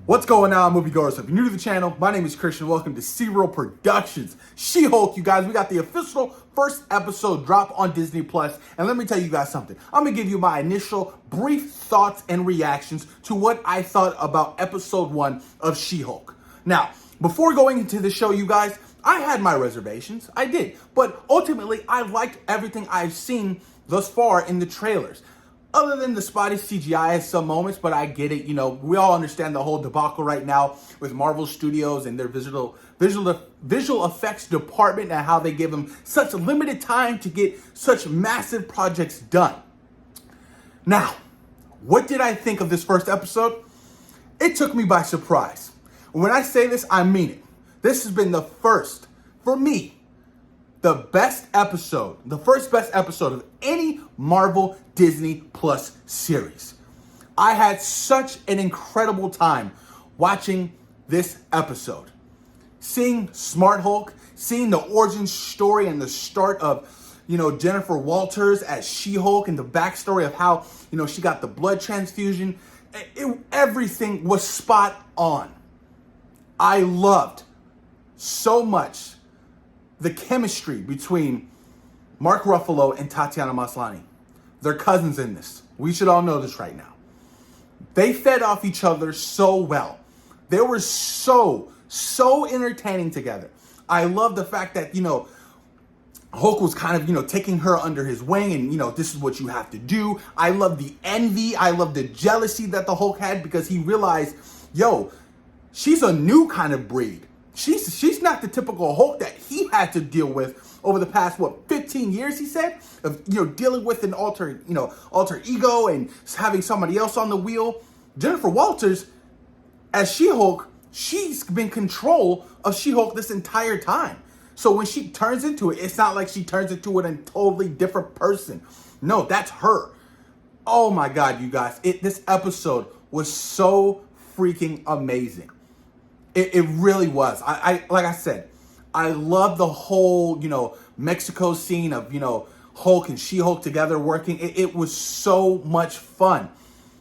What's going on, moviegoers? If you're new to the channel, my name is Christian. Welcome to Serial Productions. She-Hulk, you guys. We got the official first episode drop on Disney Plus, and let me tell you guys something. I'm gonna give you my initial brief thoughts and reactions to what I thought about episode 1 of She-Hulk. Now, before going into the show, you guys, I had my reservations. I did, but ultimately, I liked everything I've seen thus far in the trailers. Other than the spotty CGI at some moments, but I get it. You know, we all understand the whole debacle right now with Marvel Studios and their visual effects department and how they give them such limited time to get such massive projects done. Now, what did I think of this first episode? It took me by surprise. When I say this, I mean it. This has been the first, for me, the best episode, the first best episode of any Marvel Disney Plus series. I had such an incredible time watching this episode. Seeing Smart Hulk, seeing the origin story and the start of, Jennifer Walters as She-Hulk and the backstory of how, she got the blood transfusion. Everything was spot on. I loved so much the chemistry between Mark Ruffalo and Tatiana Maslany. They're cousins in this. We should all know this right now. They fed off each other so well. They were so entertaining together. I love the fact that, Hulk was kind of, taking her under his wing and, this is what you have to do. I love the envy. I love the jealousy that the Hulk had because he realized, she's a new kind of breed. She's not the typical Hulk that he had to deal with over the past, 15 years, he said, of, dealing with an alter ego and having somebody else on the wheel. Jennifer Walters, as She-Hulk, she's been control of She-Hulk this entire time. So when she turns into it, it's not like she turns into a totally different person. No, that's her. Oh my God, you guys. This episode was so freaking amazing. It really was. I like I said, I love the whole, Mexico scene of, Hulk and She-Hulk together working. It was so much fun.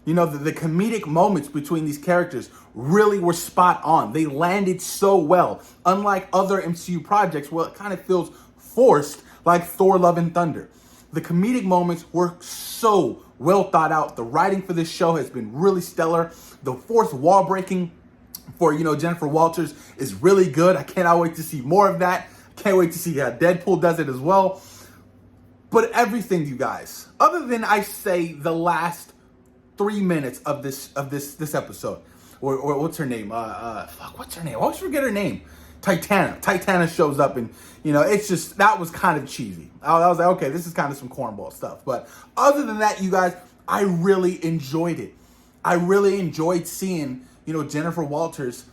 The comedic moments between these characters really were spot on. They landed so well. Unlike other MCU projects where it kind of feels forced, like Thor: Love and Thunder. The comedic moments were so well thought out. The writing for this show has been really stellar. The fourth wall breaking for, Jennifer Walters is really good. I cannot wait to see more of that. Can't wait to see how Deadpool does it as well. But everything, you guys, other than I say the last 3 minutes of this episode, or what's her name? What's her name? I always forget her name. Titana. Titana shows up and, it's just, that was kind of cheesy. I was like, okay, this is kind of some cornball stuff. But other than that, you guys, I really enjoyed it. I really enjoyed seeing, Jennifer Walters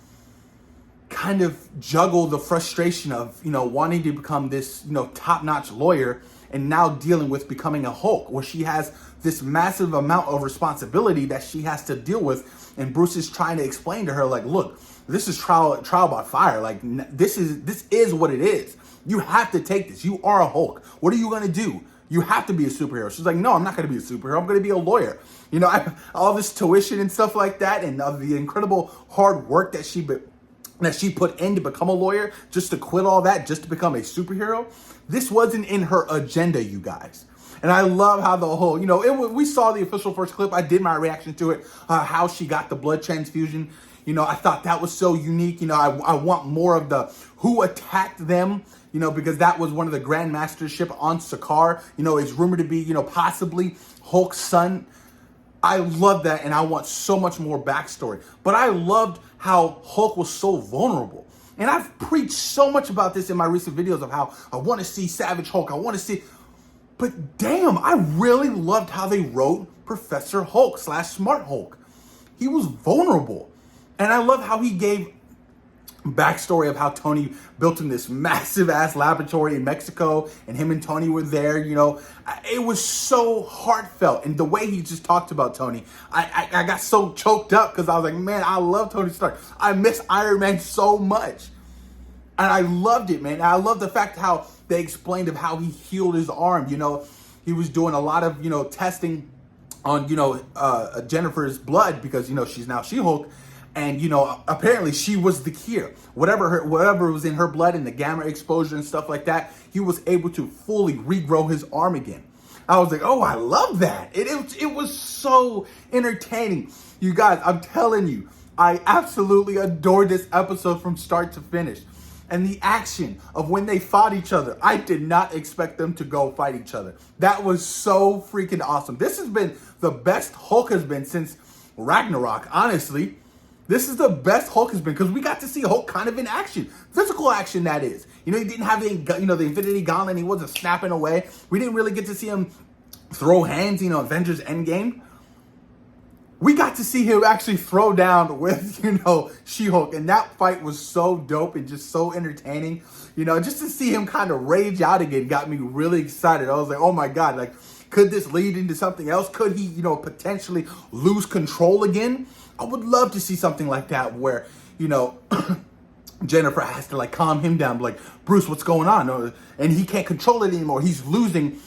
kind of juggle the frustration of, wanting to become this, top-notch lawyer and now dealing with becoming a Hulk, where she has this massive amount of responsibility that she has to deal with. And Bruce is trying to explain to her, like, look, this is trial by fire. Like, this is what it is. You have to take this. You are a Hulk. What are you going to do? You have to be a superhero. She's like, no, I'm not going to be a superhero. I'm going to be a lawyer. All this tuition and stuff like that, and the incredible hard work that she put in to become a lawyer, just to quit all that, just to become a superhero. This wasn't in her agenda, you guys. And I love how the whole, we saw the official first clip. I did my reaction to it, how she got the blood transfusion. I thought that was so unique. I want more of the who attacked them, because that was one of the Grand Master's ship on Sakaar. It's rumored to be, possibly Hulk's son. I love that, and I want so much more backstory. But I loved how Hulk was so vulnerable. And I've preached so much about this in my recent videos of how I want to see Savage Hulk. I want to see... But damn, I really loved how they wrote Professor Hulk / Smart Hulk. He was vulnerable. And I love how he gave backstory of how Tony built him this massive ass laboratory in Mexico, and him and Tony were there. It was so heartfelt, and the way he just talked about Tony, I got so choked up because I was like, man, I love Tony Stark. I miss Iron Man so much, and I loved it, man. And I love the fact how they explained of how he healed his arm. He was doing a lot of testing on Jennifer's blood because she's now She-Hulk. And, apparently she was the cure. Whatever was in her blood and the gamma exposure and stuff like that, he was able to fully regrow his arm again. I was like, oh, I love that. It was so entertaining. You guys, I'm telling you, I absolutely adored this episode from start to finish. And the action of when they fought each other, I did not expect them to go fight each other. That was so freaking awesome. This has been the best Hulk has been since Ragnarok, honestly. This is the best Hulk has been because we got to see Hulk kind of in action. Physical action, that is. He didn't have the Infinity Gauntlet. He wasn't snapping away. We didn't really get to see him throw hands, Avengers Endgame. We got to see him actually throw down with, She-Hulk. And that fight was so dope and just so entertaining. Just to see him kind of rage out again got me really excited. I was like, oh my God, like, could this lead into something else? Could he, potentially lose control again? I would love to see something like that where, Jennifer has to like calm him down, like, Bruce, what's going on? And he can't control it anymore. He's losing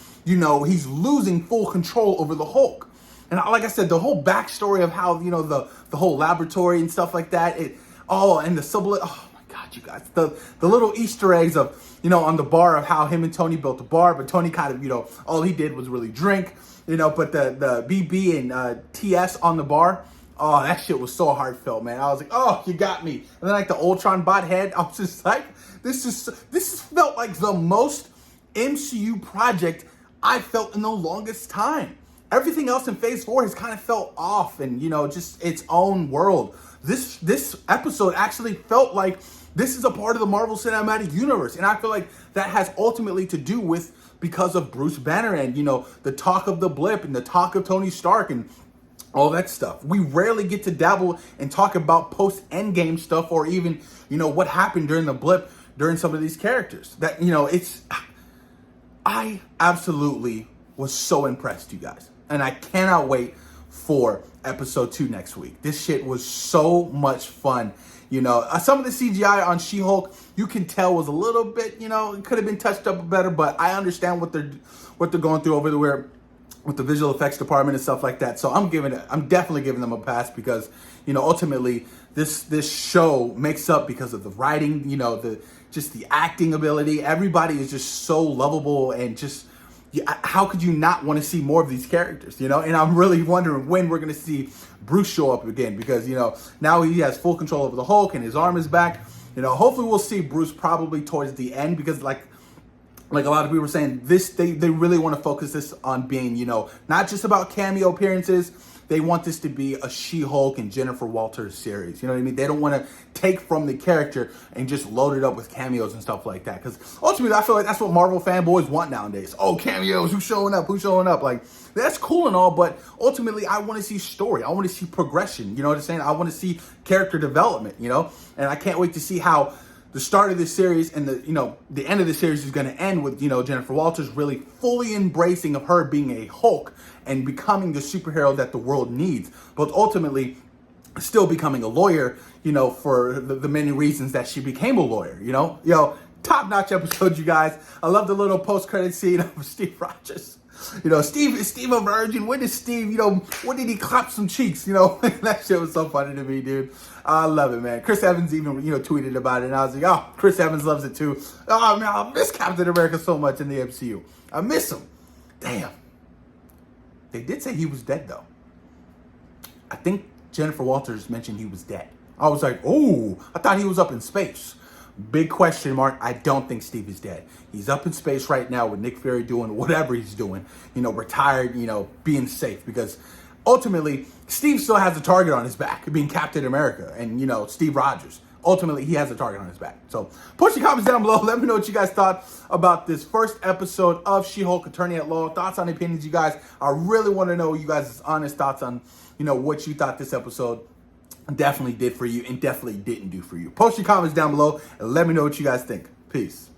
full control over the Hulk. And like I said, the whole backstory of how, the whole laboratory and stuff like that, and the oh my God, you guys, the little Easter eggs of, on the bar of how him and Tony built the bar, but Tony kind of, all he did was really drink, but the BB and TS on the bar, oh, that shit was so heartfelt, man. I was like, oh, you got me. And then like the Ultron bot head, I was just like, this felt like the most MCU project I felt in the longest time. Everything else in Phase 4 has kind of felt off and, just its own world. This episode actually felt like this is a part of the Marvel Cinematic Universe. And I feel like that has ultimately to do with because of Bruce Banner and, the talk of the blip and the talk of Tony Stark and all that stuff. We rarely get to dabble and talk about post-Endgame stuff or even, what happened during the blip during some of these characters. That, I absolutely was so impressed, you guys. And I cannot wait for episode 2 next week. This shit was so much fun. Some of the CGI on She-Hulk, you can tell was a little bit, it could have been touched up better, but I understand what they're going through over there with the visual effects department and stuff like that. So I'm definitely giving them a pass because, ultimately this show makes up because of the writing, the acting ability. Everybody is just so lovable and just, how could you not want to see more of these characters, And I'm really wondering when we're going to see Bruce show up again because, now he has full control over the Hulk and his arm is back. Hopefully we'll see Bruce probably towards the end because like a lot of people were saying, they really want to focus this on being, not just about cameo appearances. They want this to be a She-Hulk and Jennifer Walters series. You know what I mean? They don't want to take from the character and just load it up with cameos and stuff like that. Because ultimately, I feel like that's what Marvel fanboys want nowadays. Oh, cameos, who's showing up? Who's showing up? Like, that's cool and all, but ultimately, I want to see story. I want to see progression. You know what I'm saying? I want to see character development, And I can't wait to see how the start of this series and the end of the series is going to end with, Jennifer Walters really fully embracing of her being a Hulk and becoming the superhero that the world needs, but ultimately still becoming a lawyer, for the many reasons that she became a lawyer, top-notch episode, you guys. I love the little post-credit scene of Steve Rogers. Is Steve a virgin? When did Steve, when did he clap some cheeks? That shit was so funny to me, dude. I love it, man. Chris Evans even, tweeted about it, and I was like, oh, Chris Evans loves it too. Oh, man, I miss Captain America so much in the MCU. I miss him. Damn. They did say he was dead, though. I think Jennifer Walters mentioned he was dead. I was like, oh, I thought he was up in space. Big question mark. I don't think Steve is dead. He's up in space right now with Nick Fury doing whatever he's doing, retired, being safe, because ultimately Steve still has a target on his back, being Captain America and, Steve Rogers. Ultimately, he has a target on his back. So post your comments down below. Let me know what you guys thought about this first episode of She-Hulk Attorney at Law. Thoughts on opinions, you guys. I really want to know you guys' honest thoughts on, what you thought this episode definitely did for you and definitely didn't do for you. Post your comments down below and let me know what you guys think. Peace.